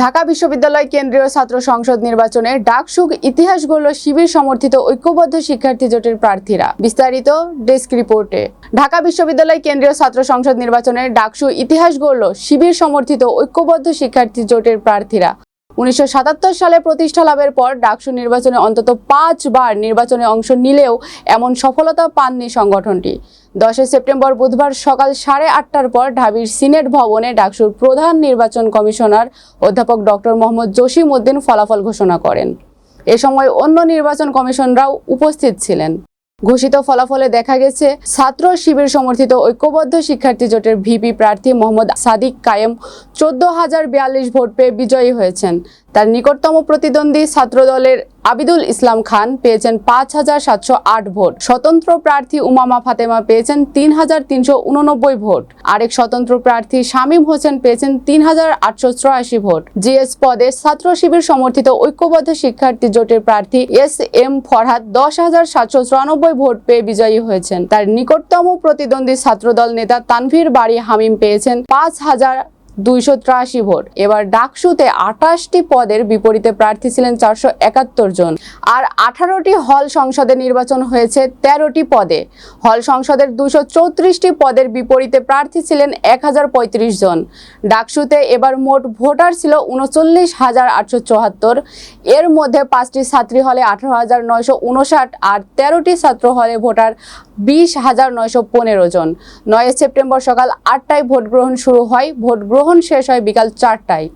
ঢাকা বিশ্ববিদ্যালয় কেন্দ্রীয় ছাত্র সংসদ নির্বাচনে ডাকসুর ইতিহাস গড়ল শিবির সমর্থিত ঐক্যবদ্ধ শিক্ষার্থী জোটের প্রার্থীরা। বিস্তারিত ডেস্ক রিপোর্টে। ঢাকা বিশ্ববিদ্যালয় কেন্দ্রীয় ছাত্র সংসদ নির্বাচনে ডাকসুর ইতিহাস গড়ল শিবির সমর্থিত ঐক্যবদ্ধ শিক্ষার্থী জোটের প্রার্থীরা। 1977 সালে প্রতিষ্ঠা লাভের পর ডাকসু নির্বাচনে অন্তত 5 বার নির্বাচনে অংশ নিলেও এমন সফলতা পাননি সংগঠনটি। 10 সেপ্টেম্বর বুধবার সকাল 8:30টার পর ঢাবির সিনেট ভবনে ডাকসুর প্রধান নির্বাচন কমিশনার অধ্যাপক ডক্টর মোহাম্মদ জসিম উদ্দিন ফলাফল ঘোষণা করেন। এ সময় অন্য নির্বাচন কমিশনরাও উপস্থিত ছিলেন। ঘোষিত ফলাফলে দেখা গেছে, ছাত্র শিবির সমর্থিত ঐক্যবদ্ধ শিক্ষার্থী জোটের ভিপি প্রার্থী মোহাম্মদ সাদিক কায়েম 14,042 ভোট পেয়ে বিজয়ী হয়েছেন। তার নিকটতম প্রতিদ্বন্দ্বী ছাত্রদলের আবিদুল ইসলাম খান পেয়েছেন 5,708 ভোট। স্বতন্ত্র প্রার্থী উমামা ফাতেমা পেয়েছেন 3,389 ভোট। আরেক স্বতন্ত্র প্রার্থী শামীম হোসেন পেয়েছেন 3,884 ভোট। জিএস পদে ছাত্র শিবির সমর্থিত ঐক্যবদ্ধ শিক্ষার্থী জোটের প্রার্থী এস.এম. ফরহাদ 10,794 ভোট পেয়ে বিজয়ী হয়েছেন। তার নিকটতম প্রতিদ্বন্দ্বী ছাত্রদল নেতা তানভীর বারী হামিম পেয়েছেন 5,283 ভোট। এবার ডাকসুতে 28টি পদের বিপরীতে প্রার্থী ছিলেন 471 জন। আর 18টি হল সংসদে নির্বাচন হয়েছে 13টি পদে। হল সংসদের 234টি পদের বিপরীতে প্রার্থী ছিলেন 1035 জন। ডাকসুতে এবার মোট ভোটার ছিল 39,874। এর মধ্যে 5টি ছাত্রী হলে 18,959 আর 13টি ছাত্র হলে ভোটার 20,915 জন। 9 সেপ্টেম্বর সকাল 8টায় ভোট গ্রহণ শুরু হয়। ভোট গ্রহণ শেষ হয় বিকাল 4টায়।